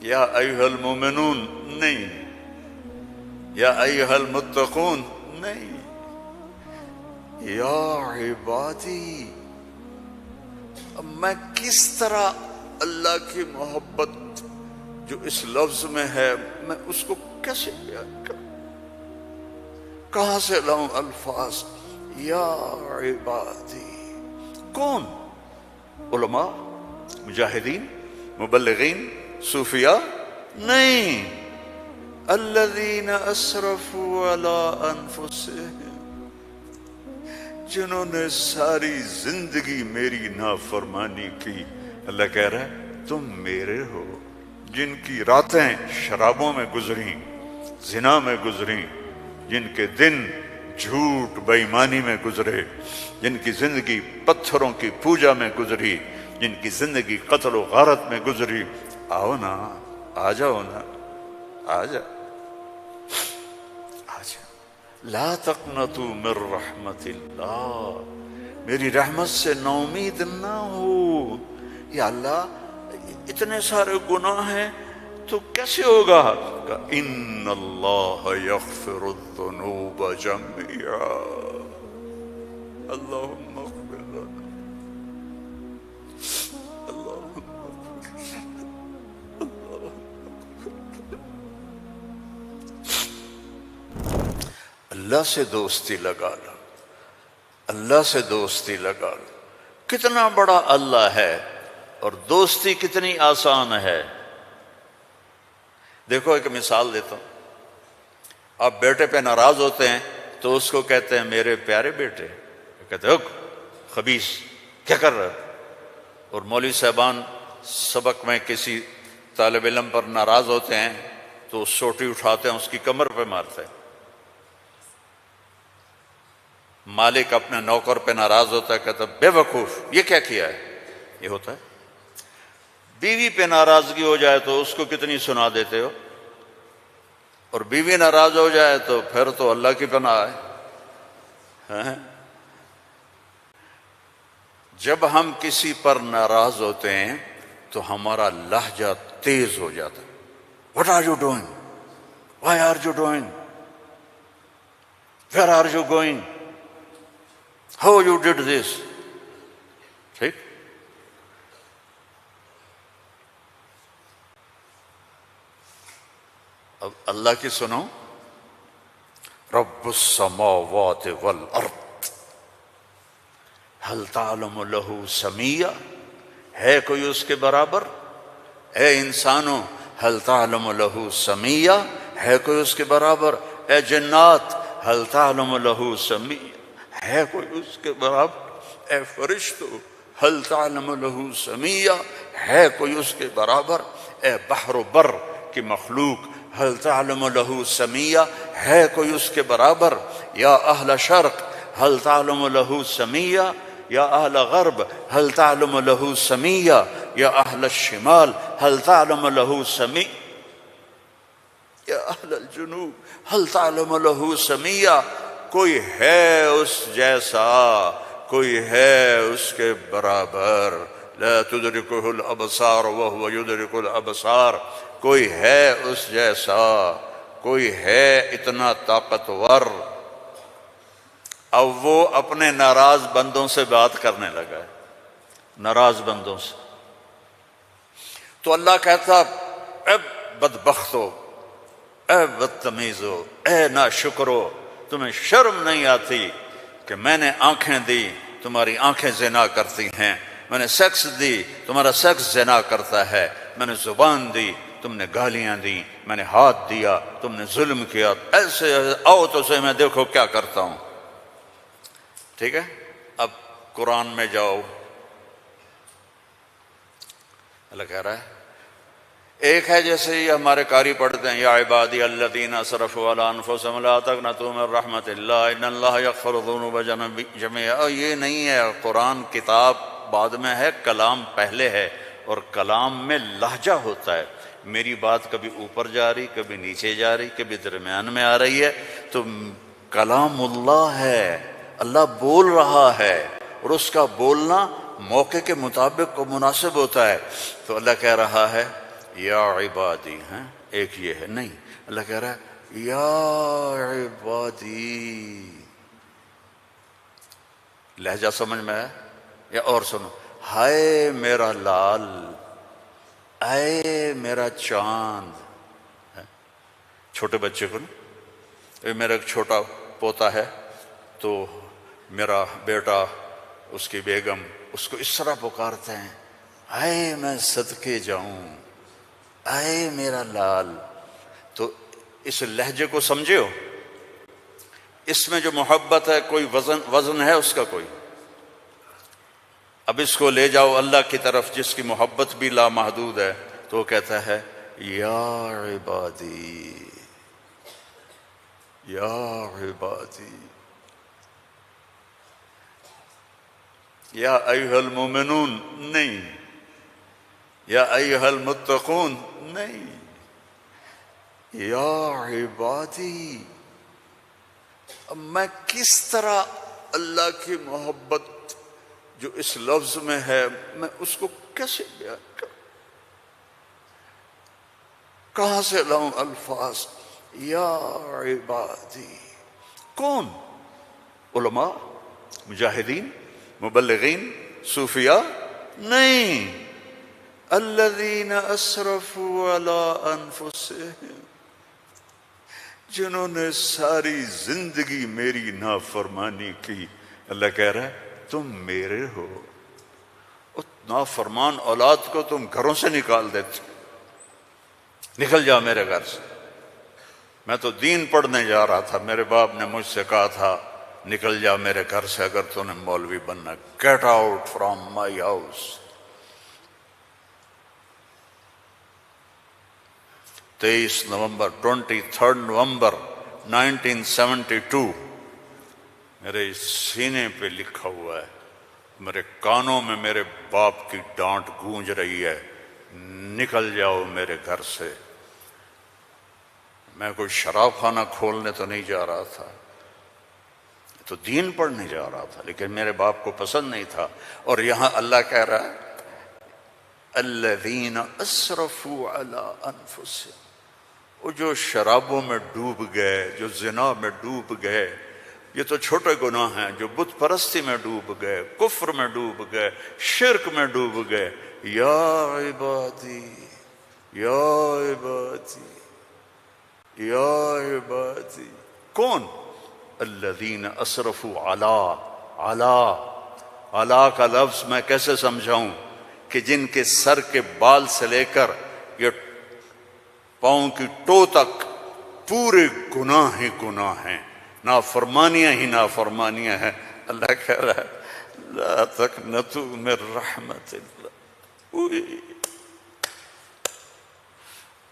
یا ایھا المومنون نہیں، یا ایھا المتقون نہیں، یا عبادی۔ اب میں کس طرح اللہ کی محبت جو اس لفظ میں ہے میں اس کو کیسے بیان کروں، کہاں سے لاؤں الفاظ؟ یا عبادی۔ کون؟ علماء، مجاہدین، مبلغین، صوفیاء؟ نہیں، الذین اسرفوا علی انفسہم، جنہوں نے ساری زندگی میری نافرمانی کی۔ اللہ کہہ رہا ہے تم میرے ہو، جن کی راتیں شرابوں میں گزریں، زنا میں گزریں، جن کے دن جھوٹ بے ایمانی میں گزرے، جن کی زندگی پتھروں کی پوجا میں گزری، جن کی زندگی قتل و غارت میں گزری۔ آؤ نا، آ جاؤ نا، آ جاؤ، آ جاؤ۔ لا تقنطوا من رحمت اللہ، میری رحمت سے نا امید نہ ہو۔ یا اللہ اتنے سارے گناہ ہیں تو کیسے ہوگا؟ ان اللہ یغفر الذنوب جميعا، اللہم اغفر لنا، اللہم اللہ سے دوستی لگا لو، اللہ سے دوستی لگا لو۔ کتنا بڑا اللہ ہے اور دوستی کتنی آسان ہے۔ دیکھو ایک مثال دیتا ہوں، آپ بیٹے پہ ناراض ہوتے ہیں تو اس کو کہتے ہیں میرے پیارے بیٹے، کہتے ہیں خبیث کیا کر رہا ہے؟ اور مولوی صاحبان سبق میں کسی طالب علم پر ناراض ہوتے ہیں تو سوٹی اٹھاتے ہیں اس کی کمر پہ مارتے ہیں۔ مالک اپنے نوکر پہ ناراض ہوتا ہے، کہتا ہے بے وقوف یہ کیا کیا ہے؟ یہ ہوتا ہے۔ بیوی پہ ناراضگی ہو جائے تو اس کو کتنی سنا دیتے ہو، اور بیوی ناراض ہو جائے تو پھر تو اللہ کی پناہ ہے۔ جب ہم کسی پر ناراض ہوتے ہیں تو ہمارا لہجہ تیز ہو جاتا ہے۔ What are you doing? Why are you doing? Where are you going? How you did this? ٹھیک؟ اب اللہ کی سنو، رب السماوات والارض هل تعلم له سمیہ، ہے کوئی اس کے برابر؟ اے انسانوں هل تعلم له سمیہ، ہے کوئی اس کے برابر؟ اے جنات هل تعلم له سمیہ، ہے کوئی اس کے برابر؟ اے فرشتو هل تعلم له سمیہ، ہے کوئی اس کے برابر؟ اے بحر و بر کی مخلوق هل تعلم له سمیہ، ہے کوئی اس کے برابر؟ یا اہل شرق هل تعلم له سمیہ، یا اہل غرب هل تعلم له سمیہ، یا اہل الشمال هل تعلم له سمیہ، یا اہل الجنوب هل تعلم له سمیہ۔ کوئی ہے اس جیسا، کوئی ہے اس کے برابر؟ لا تدرکہ الابصار وہو یدرک الابصار، کوئی ہے اس جیسا، کوئی ہے اتنا طاقتور۔ اب وہ اپنے ناراض بندوں سے بات کرنے لگا ہے، ناراض بندوں سے۔ تو اللہ کہتا اے بدبختو، اے بدتمیزو، اے ناشکرو، تمہیں شرم نہیں آتی کہ میں نے آنکھیں دی، تمہاری آنکھیں زنا کرتی ہیں، میں نے سیکس دی، تمہارا سیکس زنا کرتا ہے، میں نے زبان دی، تم نے گالیاں دی، میں نے ہاتھ دیا، تم نے ظلم کیا، ایسے آؤ تو صحیح میں دیکھو کیا کرتا ہوں۔ ٹھیک ہے، اب قرآن میں جاؤ، اللہ کہہ رہا ہے ایک ہے جیسے یہ ہمارے قاری پڑھتے ہیں یا عبادی الذین اسرفوا علی انفسہم لا تقنطوا من رحمت اللہ ان اللہ یغفر الذنوب جميعا۔ یہ نہیں ہے، قرآن کتاب بعد میں ہے، کلام پہلے ہے، اور کلام میں لہجہ ہوتا ہے۔ میری بات کبھی اوپر جا رہی، کبھی نیچے جا رہی، کبھی درمیان میں آ رہی ہے، تو کلام اللہ ہے، اللہ بول رہا ہے، اور اس کا بولنا موقع کے مطابق کو مناسب ہوتا ہے۔ تو اللہ کہہ رہا ہے یا عبادی ہیں، ایک یہ ہے نہیں، اللہ کہہ رہا ہے یا عبادی. لہجہ سمجھ میں ہے یا اور سنو، ہائے میرا لال، اے میرا چاند. چھوٹے بچے کو نا، میرا ایک چھوٹا پوتا ہے تو میرا بیٹا، اس کی بیگم اس کو اس طرح پکارتے ہیں، اے میں صدقے جاؤں، اے میرا لال. تو اس لہجے کو سمجھے ہو؟ اس میں جو محبت ہے کوئی وزن ہے اس کا کوئی؟ اب اس کو لے جاؤ اللہ کی طرف جس کی محبت بھی لامحدود ہے، تو وہ کہتا ہے یا عبادی، یا عبادی، یا ایھا المومنون نہیں، یا ایھا المتقون نہیں، یا عبادی. اب میں کس طرح اللہ کی محبت جو اس لفظ میں ہے میں اس کو کیسے بیان کروں؟ کہاں سے لاؤں الفاظ؟ یا عبادی. کون؟ علماء، مجاہدین، مبلغین، صوفیاء؟ نہیں، الذین اسرفوا علی انفسہم، جنہوں نے ساری زندگی میری نافرمانی کی. اللہ کہہ رہا ہے تم میرے ہو. نافرمان اولاد کو تم گھروں سے نکال دیتے، نکل جاؤ میرے گھر سے. میں تو دین پڑھنے جا رہا تھا، میرے باپ نے مجھ سے کہا تھا نکل جا میرے گھر سے اگر تو نے مولوی بننا، get out from my house. 23 نومبر 1972 میرے سینے پہ لکھا ہوا ہے، میرے کانوں میں میرے باپ کی ڈانٹ گونج رہی ہے، نکل جاؤ میرے گھر سے. میں کوئی شراب خانہ کھولنے تو نہیں جا رہا تھا، تو دین پڑھنے جا رہا تھا، لیکن میرے باپ کو پسند نہیں تھا. اور یہاں اللہ کہہ رہا ہے الذین اسرفوا علی انفسہم، وہ جو شرابوں میں ڈوب گئے، جو زنا میں ڈوب گئے، یہ تو چھوٹے گناہ ہیں، جو بت پرستی میں ڈوب گئے، کفر میں ڈوب گئے، شرک میں ڈوب گئے. یا عبادی، یا عبادی، یا عبادی. کون؟ الذین اسرفوا علی کا لفظ میں کیسے سمجھاؤں کہ جن کے سر کے بال سے لے کر یہ پاؤں کی ٹو تک پورے گناہ ہی گناہ ہیں، نافرمانیاں ہی نافرمانیاں ہیں. اللہ کہہ رہا ہے لا تقنطوا من رحمت اللہ،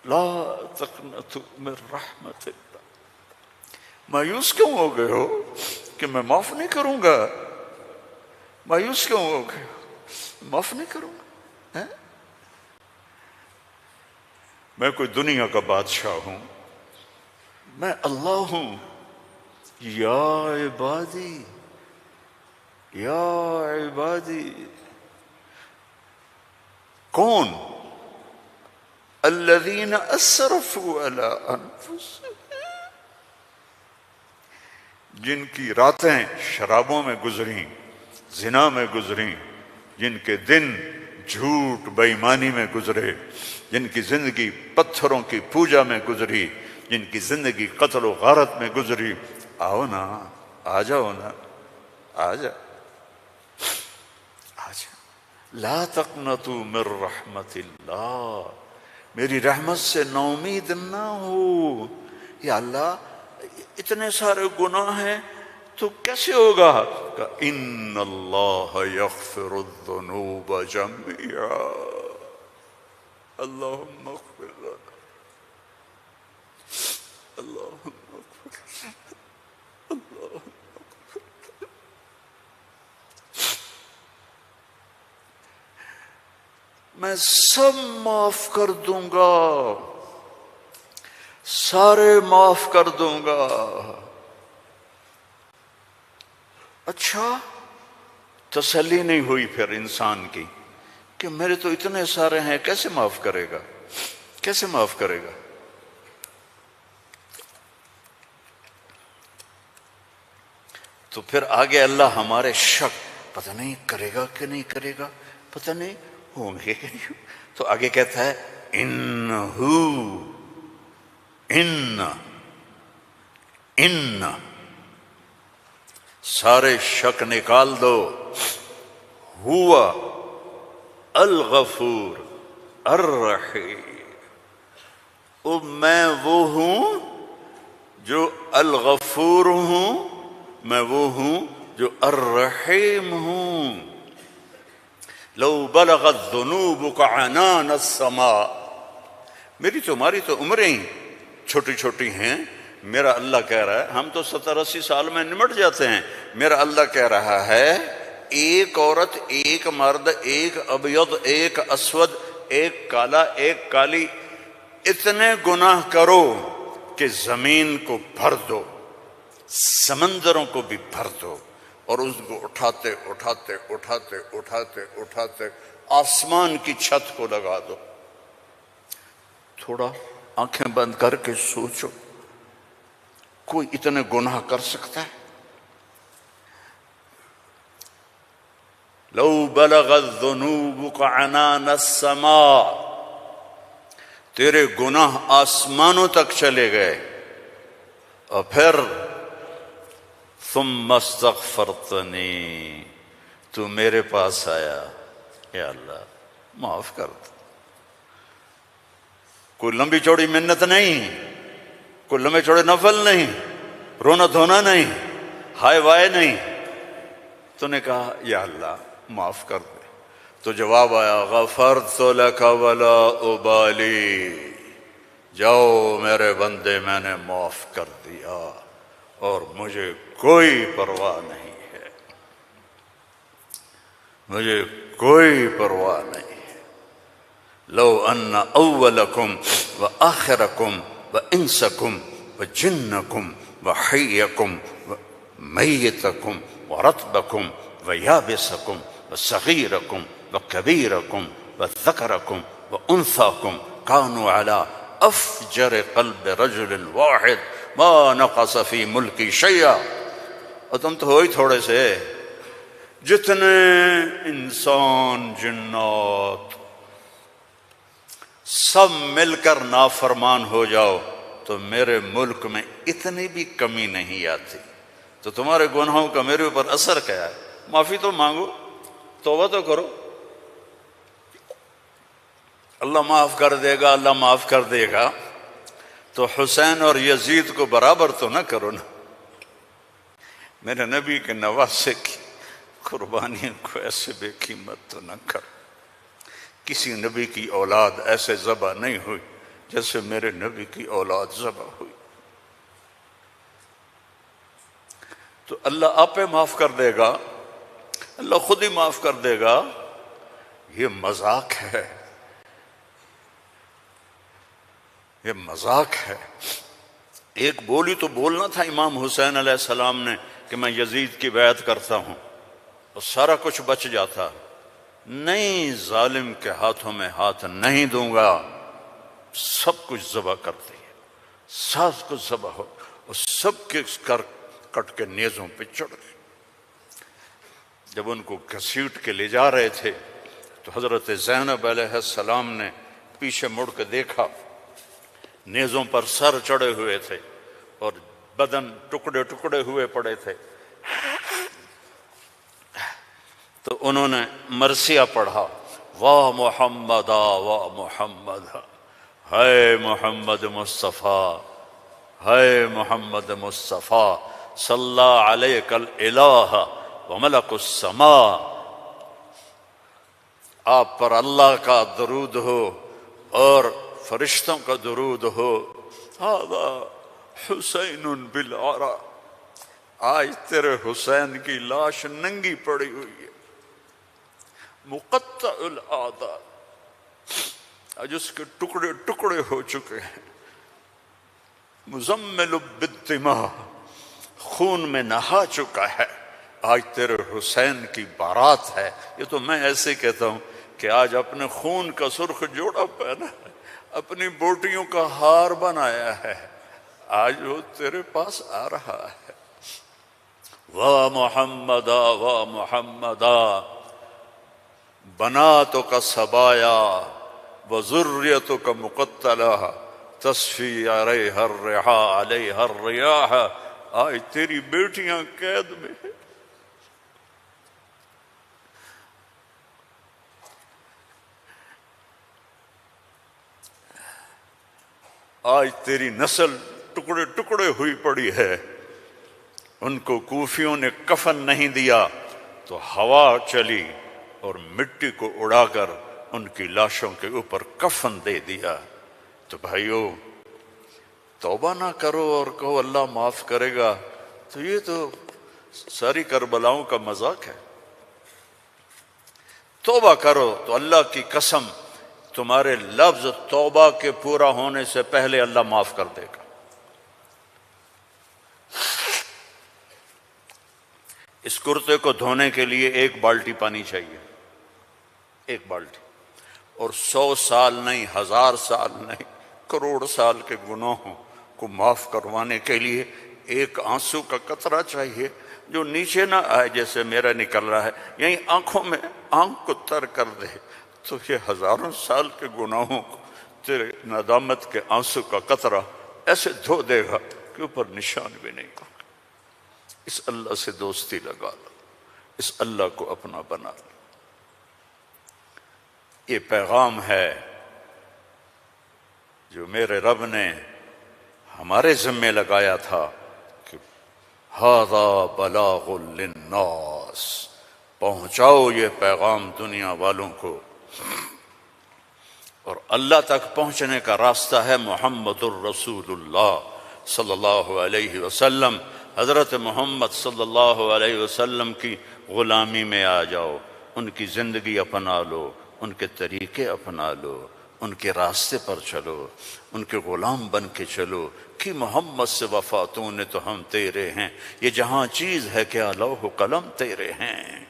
لا تقنطوا من رحمت اللہ. مایوس کیوں ہو گئے ہو کہ میں معاف نہیں کروں گا؟ مایوس کیوں ہو گئے ہو؟ معاف نہیں کروں گا؟ میں کوئی دنیا کا بادشاہ ہوں؟ میں اللہ ہوں. یا عبادی، یا عبادی. کون؟ الذین اسرفوا علی انفسہم، جن کی راتیں شرابوں میں گزریں، زنا میں گزریں، جن کے دن جھوٹ بے ایمانی میں گزرے، جن کی زندگی پتھروں کی پوجا میں گزری، جن کی زندگی قتل و غارت میں گزری. آؤ نا، آ جاؤ نا، آ جا، آ جا. لا تقنطوا من رحمت اللہ، میری رحمت سے نا امید نہ ہو. یا اللہ اتنے سارے گناہ ہیں تو کیسے ہوگا؟ کہ ان اللہ یغفر الذنوب جميعا، اللہم اغفر لنا، اللہم اغفر لنا، اللہم. میں سب معاف کر دوں گا، سارے معاف کر دوں گا. اچھا، تسلی نہیں ہوئی پھر انسان کی کہ میرے تو اتنے سارے ہیں، کیسے معاف کرے گا؟ کیسے معاف کرے گا؟ تو پھر آگے اللہ ہمارے شک، پتہ نہیں کرے گا کہ نہیں کرے گا، پتہ نہیں ہوں گے کہ نہیں، تو آگے کہتا ہے ان سارے شک نکال دو، ہوا الغفور الرحیم، میں وہ ہوں جو الغفور ہوں، میں وہ ہوں جو الرحیم ہوں۔ لو بلغت ذنوبک عنان السماء، میری تمہاری تو عمریں ہی چھوٹی چھوٹی ہیں، میرا اللہ کہہ رہا ہے، ہم تو 70-80 سال میں نمٹ جاتے ہیں، میرا اللہ کہہ رہا ہے ایک عورت، ایک مرد، ایک ابیض، ایک اسود، ایک کالا، ایک کالی، اتنے گناہ کرو کہ زمین کو بھر دو، سمندروں کو بھی بھر دو، اور اس کو اٹھاتے اٹھاتے اٹھاتے اٹھاتے اٹھاتے آسمان کی چھت کو لگا دو۔ تھوڑا آنکھیں بند کر کے سوچو، کوئی اتنے گناہ کر سکتا ہے؟ لو بلغت ذنوبک عنان السماء، تیرے گناہ آسمانوں تک چلے گئے، اور پھر ثم استغفرتنی، تو میرے پاس آیا، یا اللہ معاف کر دو۔ کوئی لمبی چوڑی منت نہیں، کوئی لمبے چوڑے نفل نہیں، رونا دھونا نہیں، ہائے وائے نہیں، تو نے کہا یا اللہ معاف کر دے، تو جواب آیا غفرت لک ولا ابالی، جاؤ میرے بندے میں نے معاف کر دیا اور مجھے کوئی پرواہ نہیں ہے، مجھے کوئی پرواہ نہیں ہے۔ لو ان اولکم وآخرکم وانسکم وجنکم وحیکم ومیتکم ورطبکم ویابسکم وصغیرکم وکبیرکم وذکرکم وانثاکم کانوا علی افجر قلب رجل واحد ما نقص فی ملکی شیئا، اور تم تو ہو ہی تھوڑے سے، جتنے انسان جنات سب مل کر نافرمان ہو جاؤ تو میرے ملک میں اتنی بھی کمی نہیں آتی، تو تمہارے گناہوں کا میرے اوپر اثر کیا ہے؟ معافی تو مانگو، توبہ تو کرو، اللہ معاف کر دے گا، اللہ معاف کر دے گا، تو حسین اور یزید کو برابر تو نہ کرو نا، میرے نبی کے نواسے کی قربانیوں کو ایسے بے قیمت تو نہ کرو۔ کسی نبی کی اولاد ایسے ذبح نہیں ہوئی جیسے میرے نبی کی اولاد ذبح ہوئی، تو اللہ آپ پہ معاف کر دے گا، اللہ خود ہی معاف کر دے گا۔ یہ مذاق ہے، یہ مذاق ہے۔ ایک بولی تو بولنا تھا امام حسین علیہ السلام نے کہ میں یزید کی بیعت کرتا ہوں اور سارا کچھ بچ جاتا، نہیں، ظالم کے ہاتھوں میں ہاتھ نہیں دوں گا، سب کچھ ذبح کر دیا، سب کچھ ذبح ہو، اور سب کے کٹ کے نیزوں پہ چڑھ گئے۔ جب ان کو گھسیٹ کے لے جا رہے تھے تو حضرت زینب علیہ السلام نے پیچھے مڑ کے دیکھا، نیزوں پر سر چڑھے ہوئے تھے اور بدن ٹکڑے ٹکڑے ہوئے پڑے تھے، تو انہوں نے مرثیہ پڑھا، واہ محمد واہ محمد، ہے محمد مصطفیٰ، ہے محمد مصطفیٰ، صلی علیک الالہ وملک السماء، آپ پر اللہ کا درود ہو اور فرشتوں کا درود ہو، ھذا حسین بالعرا، آج تیرے حسین کی لاش ننگی پڑی ہوئی ہے، مقطع الاعضاء، آج اس کے ٹکڑے ٹکڑے ہو چکے ہیں، مزمل بالدماء، خون میں نہا چکا ہے، آج تیرے حسین کی بارات ہے۔ یہ تو میں ایسے کہتا ہوں کہ آج اپنے خون کا سرخ جوڑا پہنا ہے، اپنی بوٹیوں کا ہار بنایا ہے، آج وہ تیرے پاس آ رہا ہے۔ واہ محمدا واہ محمدا، بناتک سبایا وذریتک مقتلہ تصفی علیہا الرحا علیہا الریاح، آج تیری بیٹیاں قید میں ہیں، آج تیری نسل ٹکڑے ٹکڑے ہوئی پڑی ہے۔ ان کو کوفیوں نے کفن نہیں دیا تو ہوا چلی اور مٹی کو اڑا کر ان کی لاشوں کے اوپر کفن دے دیا۔ تو بھائیو، توبہ نہ کرو اور کہو اللہ معاف کرے گا، تو یہ تو ساری کربلاؤں کا مذاق ہے۔ توبہ کرو تو اللہ کی قسم تمہارے لفظ توبہ کے پورا ہونے سے پہلے اللہ معاف کر دے گا۔ اس کرتے کو دھونے کے لیے 1 بالٹی پانی چاہیے، 1 بالٹی، اور 100 سال نہیں، 1000 سال نہیں، کروڑ سال کے گناہوں کو معاف کروانے کے لیے 1 آنسو کا قطرہ چاہیے جو نیچے نہ آئے جیسے میرا نکل رہا ہے، یہیں آنکھوں میں آنکھ کو تر کر دے، تو یہ ہزاروں سال کے گناہوں کو تیرے ندامت کے آنسو کا قطرہ ایسے دھو دے گا کہ اوپر نشان بھی نہیں ہوگا۔ اس اللہ سے دوستی لگا لو، اس اللہ کو اپنا بنا لو۔ یہ پیغام ہے جو میرے رب نے ہمارے ذمے لگایا تھا کہ ھذا بلاغ للناس، پہنچاؤ یہ پیغام دنیا والوں کو۔ اور اللہ تک پہنچنے کا راستہ ہے محمد الرسول اللہ صلی اللہ علیہ وسلم۔ حضرت محمد صلی اللہ علیہ وسلم کی غلامی میں آ جاؤ، ان کی زندگی اپنا لو، ان کے طریقے اپنا لو، ان کے راستے پر چلو، ان کے غلام بن کے چلو کہ محمد سے وفا تو نے تو ہم تیرے ہیں، یہ جہاں چیز ہے کیا لوح قلم تیرے ہیں۔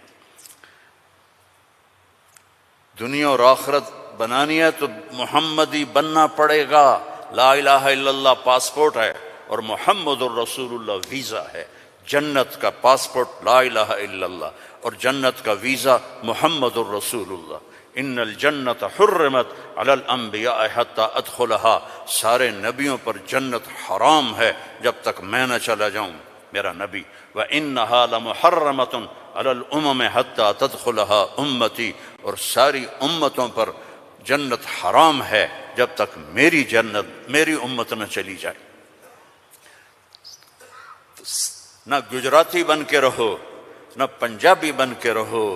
دنیا اور آخرت بنانی ہے تو محمدی بننا پڑے گا۔ لا الہ الا اللہ پاسپورٹ ہے اور محمد الرسول اللہ ویزا ہے۔ جنت کا پاسپورٹ لا الہ الا اللہ اور جنت کا ویزا محمد الرسول اللہ۔ ان الجنت حرمت علی الانبیاء حتی ادخلها، سارے نبیوں پر جنت حرام ہے جب تک میں نہ چلا جاؤں، میرا نبی۔ وَإِنَّهَا لَمُحَرَّمَةٌ عَلَى الْأُمَمِ حَتَّى تَدْخُلَهَا أُمَّتِي، اور ساری امتوں پر جنت حرام ہے جب تک میری جنت، میری امت نہ چلی جائے۔ نہ گجراتی بن کے رہو، نہ پنجابی بن کے رہو،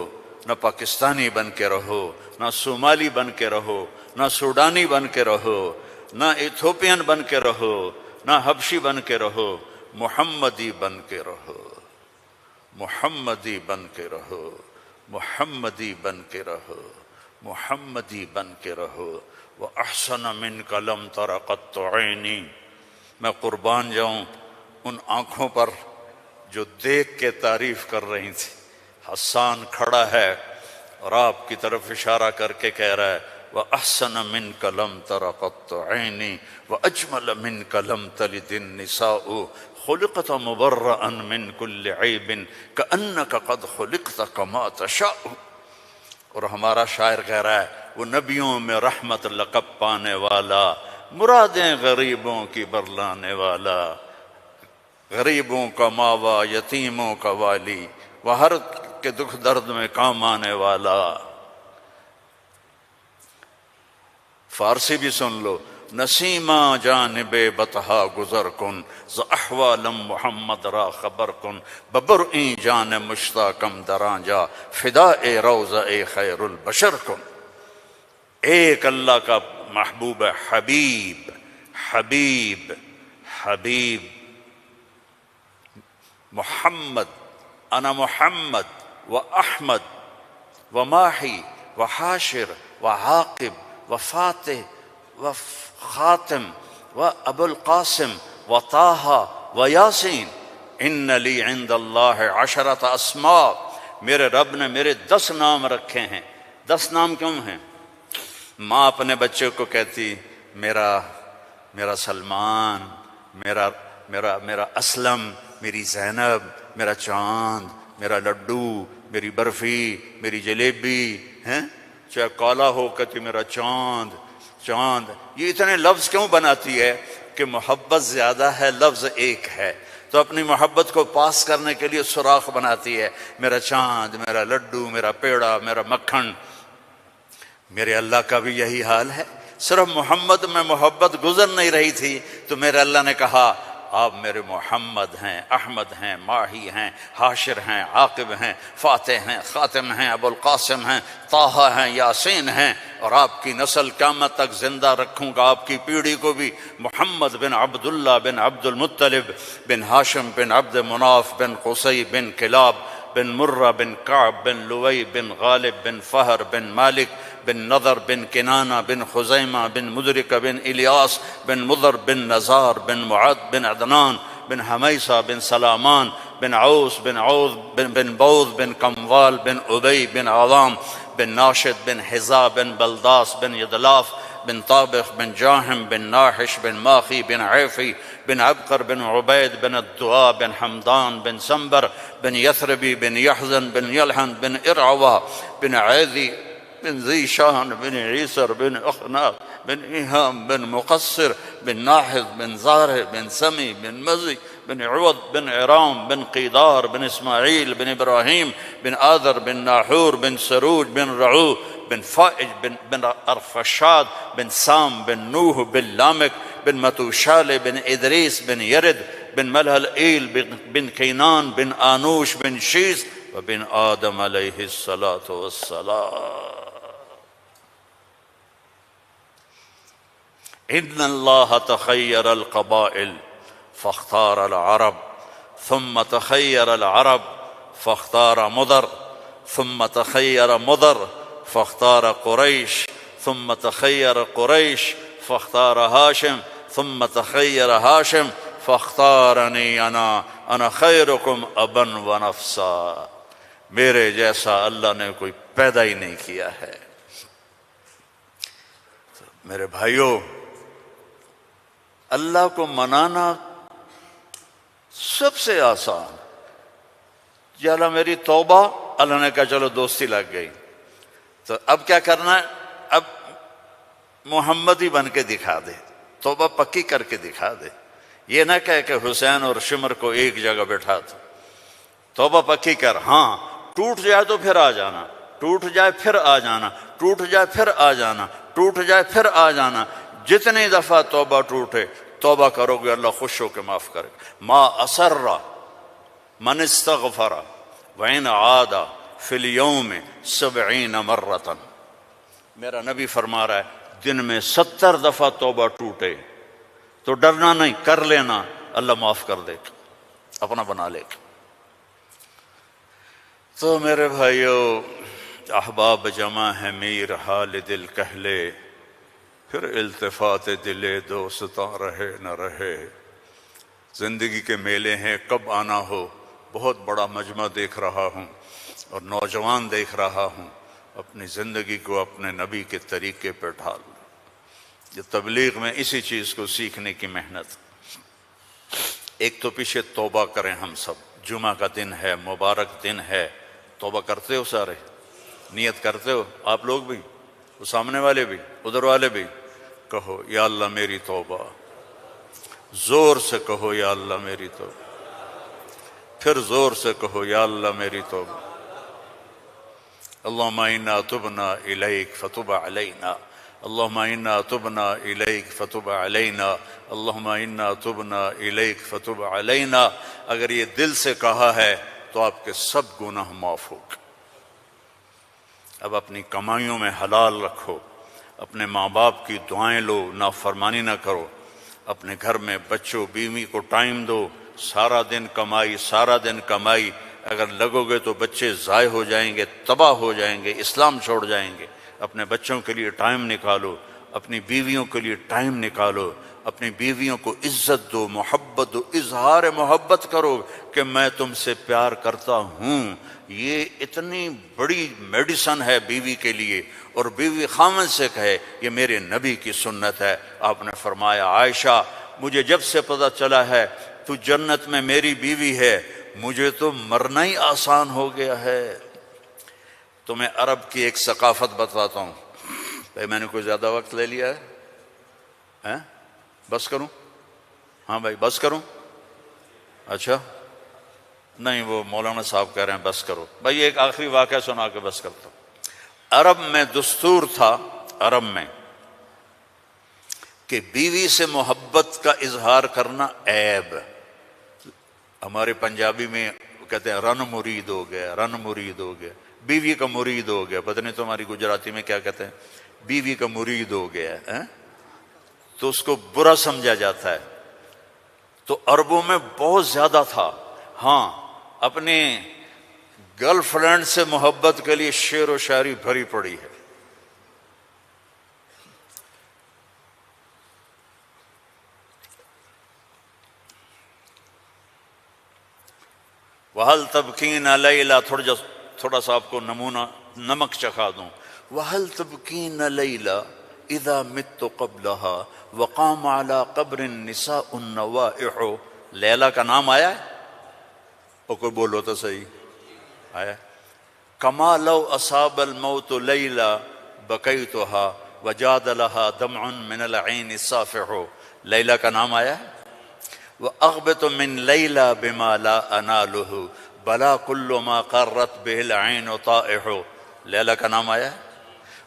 نہ پاکستانی بن کے رہو، نہ صومالی بن کے رہو، نہ سوڈانی بن کے رہو، نہ ایتھوپین بن کے رہو، نہ حبشی بن کے رہو، محمدی بن کے رہو، محمدی بن کے رہو، محمدی بن کے رہو، محمدی بن کے رہو۔ وَأَحْسَنَ مِنْكَ لَمْ تَرَ قَطُّ عَيْنِي، میں قربان جاؤں ان آنکھوں پر جو دیکھ کے تعریف کر رہی تھی۔ حسان کھڑا ہے اور آپ کی طرف اشارہ کر کے کہہ رہا ہے وَأَحْسَنَ مِنْكَ لَمْ تَرَ قَطُّ عَيْنِي وَأَجْمَلَ مِنْكَ لَمْ تَلِدِ النِّسَاءُ خُلِقْتَ مُبَرَّأً مِنْ كُلِّ عَيْبٍ كَأَنَّكَ قَدْ خُلِقْتَ كَمَا تَشَاءُ۔ اور ہمارا شاعر کہہ رہا ہے وہ نبیوں میں رحمت لقب پانے والا، مرادیں غریبوں کی برلانے والا، غریبوں کا ماوا، یتیموں کا والی، وہ ہر کے دکھ درد میں کام آنے والا۔ فارسی بھی سن لو، نسیمہ جانب بطحا گزر کن، ز احوالم محمد را خبر کن، ببرئیں جان مشتاقم دراں جا، فدا اے روضہ اے خیر البشر کن۔ ایک اللہ کا محبوب ہے، حبیب حبیب حبیب محمد، انا محمد و احمد و ماہی و حاشر و عاقب و فاتح و خاتم و ابو القاسم و طٰہٰ و یاسین، ان لی عند اللہ عشرۃ اسماء، میرے رب نے میرے 10 نام رکھے ہیں۔ 10 نام کیوں ہیں؟ ماں اپنے بچے کو کہتی میرا سلمان، میرا اسلم، میری زینب، میرا چاند، میرا لڈو، میری برفی، میری جلیبی ہیں، چاہے کالا ہو کہتی میرا چاند چاند. یہ اتنے لفظ کیوں بناتی ہے؟ کہ محبت زیادہ ہے، لفظ ایک ہے، تو اپنی محبت کو پاس کرنے کے لیے سوراخ بناتی ہے. میرا چاند، میرا لڈو، میرا پیڑا، میرا مکھن. میرے اللہ کا بھی یہی حال ہے. صرف محمد میں محبت گزر نہیں رہی تھی تو میرے اللہ نے کہا آپ میرے محمد ہیں، احمد ہیں، ماہی ہیں، حاشر ہیں، عاقب ہیں، فاتح ہیں، خاتم ہیں، ابو القاسم ہیں، طٰہٰ ہیں، یاسین ہیں، اور آپ کی نسل قیامت تک زندہ رکھوں گا، آپ کی پیڑھی کو بھی. محمد بن عبداللہ بن عبد المطلب بن ہاشم بن عبد مناف بن قصی بن کلاب بن مرہ بن کعب بن لوئی بن غالب بن فہر بن مالک بن نضر بن کنانہ بن خزیمہ بن مدرکہ بن الیاس بن مضر بن نزار بن معد بن عدنان بن حمیصہ بن سلامان بن عوس بن عوذ بن بوذ بن کموال بن ابی بن عظام بن ناشد بن حذا بن بلداس بن یدلاف بن طابخ بن جاہم بن ناحش بن ماخی بن عیفی بن عبقر بن عبید بن الدعاء بن حمدان بن سنبر بن یثربی بن یحزن بن یلحن بن ارعوہ بن عیذی بن ذی شان بن عیسر بن اخناق بن ایہام بن مقصر بن ناحذ بن زارع بن سمی بن مزی بن عوض بن عرام بن قیدار بن اسماعیل بن ابراہیم بن آذر بن ناحور بن سروج بن رعو بن فائج بن ارفشاد بن سام بن نوح بن لامک بن متوشال بن ادریس بن یرد بن ملہلئیل بن کینان بن آنوش بن شیس وبن آدم علیہ الصلاۃ والسلام. ان اللہ تخیر القبائل فاختار العرب ثم تخیر العرب فاختار مضر ثم تخیر مضر فاختار قریش ثم تخیر قریش فاختار ہاشم ثم تخیر ہاشم فاختارنی انا خیرکم ابا و نفسا. میرے جیسا اللہ نے کوئی پیدا ہی نہیں کیا ہے. میرے بھائیوں، اللہ کو منانا سب سے آسان. یا اللہ میری توبہ، اللہ نے کہا چلو دوستی لگ گئی، تو اب کیا کرنا ہے؟ اب محمدی بن کے دکھا دے، توبہ پکی کر کے دکھا دے. یہ نہ کہے کہ حسین اور شمر کو ایک جگہ بیٹھا دو، توبہ پکی کر. ہاں ٹوٹ جائے تو پھر آ جانا، ٹوٹ جائے پھر آ جانا، ٹوٹ جائے پھر آ جانا، ٹوٹ جائے پھر آ جانا. جتنی دفعہ توبہ ٹوٹے توبہ کرو گے اللہ خوش ہو کے معاف کرے. ما اسر من استغفر وإن عاد فی اليوم 70 مرۃ. میرا نبی فرما رہا ہے دن میں 70 دفعہ توبہ ٹوٹے تو ڈرنا نہیں، کر لینا، اللہ معاف کر دے گا، اپنا بنا لے گا. تو میرے بھائیو، احباب جمع ہے میر حال دل کہہ لے، پھر التفات دل دوستاں رہے نہ رہے. زندگی کے میلے ہیں، کب آنا ہو. بہت بڑا مجمع دیکھ رہا ہوں اور نوجوان دیکھ رہا ہوں. اپنی زندگی کو اپنے نبی کے طریقے پہ ڈھال. یہ تبلیغ میں اسی چیز کو سیکھنے کی محنت. ایک تو پیچھے توبہ کریں ہم سب. جمعہ کا دن ہے، مبارک دن ہے. توبہ کرتے ہو سارے؟ نیت کرتے ہو آپ لوگ بھی، وہ سامنے والے بھی، ادھر والے بھی؟ کہو یا اللہ میری توبہ. زور سے کہو یا اللہ میری توبہ. پھر زور سے کہو یا اللہ میری توبہ. اللہم انا تبنا الیک فتب علینا، اللہم انا تبنا الیک فتب علینا، اللہم انا تبنا الیک فتب علینا. اگر یہ دل سے کہا ہے تو آپ کے سب گناہ معاف ہو گئے. اب اپنی کمائیوں میں حلال رکھو، اپنے ماں باپ کی دعائیں لو، نافرمانی نہ کرو. اپنے گھر میں بچوں بیوی کو ٹائم دو. سارا دن کمائی، سارا دن کمائی، اگر لگو گے تو بچے ضائع ہو جائیں گے، تباہ ہو جائیں گے، اسلام چھوڑ جائیں گے. اپنے بچوں کے لیے ٹائم نکالو، اپنی بیویوں کے لیے ٹائم نکالو، اپنی بیویوں کو عزت دو، محبت محبت دو، اظہار محبت کرو کہ میں تم سے پیار کرتا ہوں۔ یہ اتنی بڑی میڈیسن ہے بیوی کے لیے، اور بیوی خامن سے کہے یہ میرے نبی کی سنت ہے۔ آپ نے فرمایا عائشہ مجھے جب سے پتہ چلا ہے تو جنت میں میری بیوی ہے، مجھے تو مرنا ہی آسان ہو گیا ہے۔ تمہیں عرب کی ایک ثقافت بتاتا ہوں۔ بھائی میں نے کوئی زیادہ وقت لے لیا ہے؟ بس کروں؟ ہاں بھائی بس کروں؟ اچھا نہیں، وہ مولانا صاحب کہہ رہے ہیں بس کرو۔ بھائی ایک آخری واقعہ سنا کے بس کرتا ہوں۔ عرب میں دستور تھا، عرب میں، کہ بیوی سے محبت کا اظہار کرنا عیب۔ ہمارے پنجابی میں کہتے ہیں رن مرید ہو گیا، رن مرید ہو گیا، بیوی کا مرید ہو گیا۔ پتہ نہیں تمہاری گجراتی میں کیا کہتے ہیں، بیوی کا مرید ہو گیا ہے، تو اس کو برا سمجھا جاتا ہے۔ تو عربوں میں بہت زیادہ تھا۔ ہاں اپنے گرل فرینڈ سے محبت کے لیے شعر و شاعری بھری پڑی ہے۔ وَهَلْ تَبْكِينَ لَيْلَا، تھوڑا سا آپ کو نمونہ نمک چکھا دوں۔ وَهَلْ تَبْكِينَ لَيْلَا اِذَا مِتُّ قَبْلَهَا وَقَامَ عَلَىٰ قَبْرِ النِّسَاءُ النَّوَائِحُ۔ لیلا کا نام آیا ہے؟ اور کوئی بولو تو صحیح آیا۔ كَمَا لَوْ أَصَابَ الْمَوْتُ لَيْلَا بَكَيْتُهَا وَجَادَ لَهَا دَمْعٌ مِّنَ الْعَيْنِ الصَّافِحُ۔ لیلا کا نام آیا ہے؟ وَأَغْبِطُ مِن لَيْلَا بِمَا لَا أَنَالُهُ بَلَا كُلُّ مَا قَرَّتْ بِهِ الْعَيْنُ طَائِحُ۔ لیلا کا نام آیا ہے؟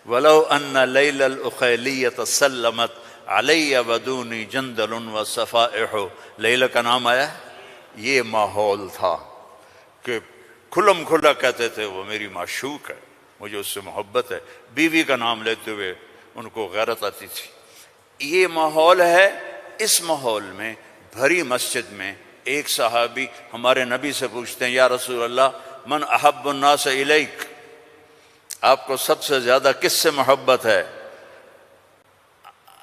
وَلَوْ أَنَّ لَيْلَ الْأُخَيْلِيَّةَ سَلَّمَتْ عَلَيَّ وَدُونِي جَنْدَلٌ وَصَفَائِحُ۔ لیلا کا نام آیا ہے؟ یہ ماحول تھا کہ کھلم کھلا کہتے تھے وہ میری معشوق ہے، مجھے اس سے محبت ہے، بیوی کا نام لیتے ہوئے ان کو غیرت آتی تھی۔ یہ ماحول ہے۔ اس ماحول میں بھری مسجد میں ایک صحابی ہمارے نبی سے پوچھتے ہیں یا رسول اللہ من احب الناس الیک، آپ کو سب سے زیادہ کس سے محبت ہے؟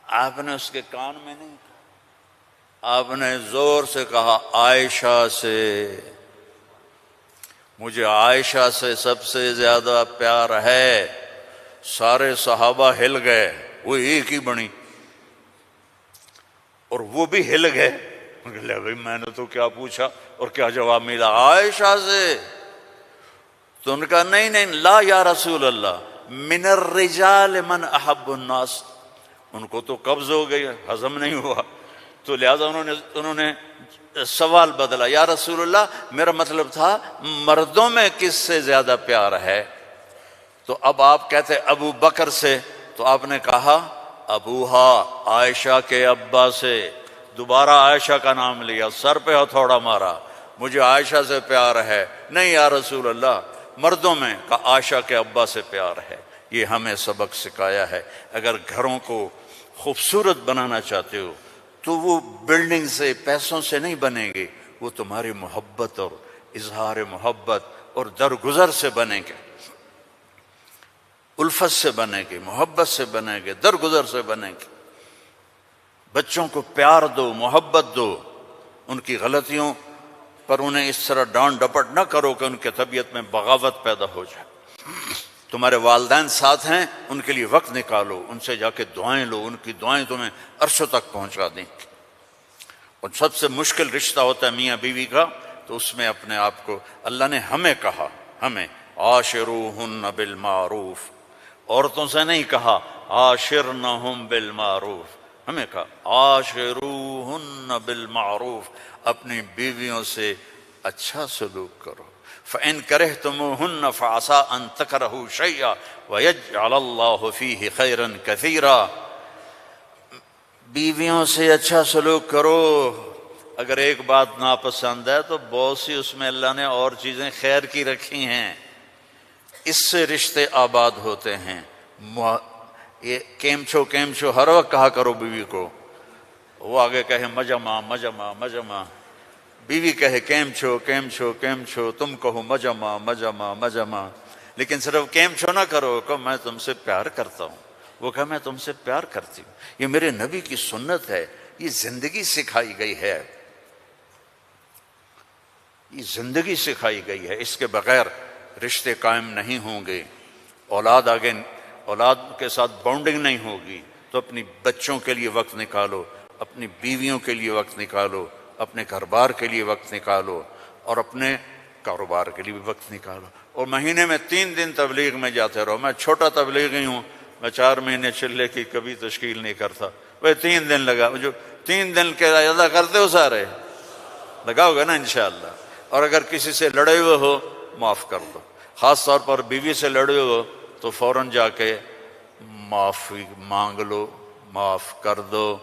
آپ نے اس کے کان میں نہیں کہا، آپ نے زور سے کہا عائشہ سے، مجھے عائشہ سے سب سے زیادہ پیار ہے۔ سارے صحابہ ہل گئے، وہ ایک ہی بنی اور وہ بھی ہل گئے۔ لے بھائی میں نے تو کیا پوچھا اور کیا جواب ملا، عائشہ سے۔ تو ان کا نہیں نہیں لا یا رسول اللہ من الرجال من احب الناس۔ ان کو تو قبض ہو گئی، ہضم نہیں ہوا، تو لہذا انہوں نے سوال بدلا، یا رسول اللہ میرا مطلب تھا مردوں میں کس سے زیادہ پیار ہے؟ تو اب آپ کہتے ابو بکر سے، تو آپ نے کہا ابوہا، عائشہ کے ابا سے۔ دوبارہ عائشہ کا نام لیا، سر پہ ہتھوڑا مارا، مجھے عائشہ سے پیار ہے۔ نہیں یا رسول اللہ مردوں میں کا عائشہ کے ابا سے پیار ہے۔ یہ ہمیں سبق سکھایا ہے۔ اگر گھروں کو خوبصورت بنانا چاہتے ہو تو وہ بلڈنگ سے پیسوں سے نہیں بنیں گے، وہ تمہاری محبت اور اظہار محبت اور درگزر سے بنیں گے، الفت سے بنیں گے، محبت سے بنیں گے، درگزر سے بنیں گے۔ بچوں کو پیار دو، محبت دو، ان کی غلطیوں پر انہیں اس طرح ڈانٹ ڈپٹ نہ کرو کہ ان کے طبیعت میں بغاوت پیدا ہو جائے۔ تمہارے والدین ساتھ ہیں، ان کے لیے وقت نکالو، ان سے جا کے دعائیں لو، ان کی دعائیں تمہیں عرشوں تک پہنچا دیں گی۔ اور سب سے مشکل رشتہ ہوتا ہے میاں بیوی کا، تو اس میں اپنے آپ کو اللہ نے ہمیں کہا، ہمیں عاشروہن بالمعروف، عورتوں سے نہیں کہا عاشرنہم بالمعروف، ہمیں کہا عاشروہن بالمعروف، اپنی بیویوں سے اچھا سلوک کرو۔ فَإِن كَرِهْتُمُوهُنَّ فَعَسَىٰ أَن تَكْرَهُوا شَيْئًا وَيَجْعَلَ اللَّهُ فِيهِ خَيْرًا كَثِيرًا۔ بیویوں سے اچھا سلوک کرو، اگر ایک بات ناپسند ہے تو بہت سی اس میں اللہ نے اور چیزیں خیر کی رکھی ہیں، اس سے رشتے آباد ہوتے ہیں۔ یہ کیم چھو ہر وقت کہا کرو بیوی کو، وہ آگے کہے مجمع مجمع مجمع، بیوی کہے کیم چھو، تم کہو مجمع مجمع مجمع، لیکن صرف کیم چھو نہ کرو، کہ میں تم سے پیار کرتا ہوں، وہ کہا میں تم سے پیار کرتی ہوں۔ یہ میرے نبی کی سنت ہے، یہ زندگی سکھائی گئی ہے۔ یہ زندگی سکھائی گئی ہے، اس کے بغیر رشتے قائم نہیں ہوں گے۔ اولاد کے ساتھ بانڈنگ نہیں ہوگی تو اپنی بچوں کے لیے وقت نکالو، اپنی بیویوں کے لیے وقت نکالو، اپنے گھر بار کے لیے وقت نکالو، اور اپنے کاروبار کے لیے بھی وقت نکالو۔ اور مہینے میں 3 دن تبلیغ میں جاتے رہو۔ میں چھوٹا تبلیغی ہوں، میں 4 مہینے چلے کی کبھی تشکیل نہیں کرتا، وہ 3 دن لگا، جو 3 دن کے ادا کرتے ہو سارے لگاؤ گے نا انشاءاللہ۔ اور اگر کسی سے لڑے ہوئے ہو معاف کر دو، خاص طور پر بیوی سے لڑے ہو تو فوراً جا کے معافی مانگ لو، معاف کر دو۔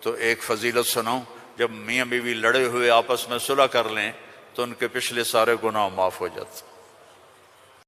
تو ایک فضیلت سناؤں، جب میاں بیوی لڑے ہوئے آپس میں صلح کر لیں تو ان کے پچھلے سارے گناہ معاف ہو جاتے۔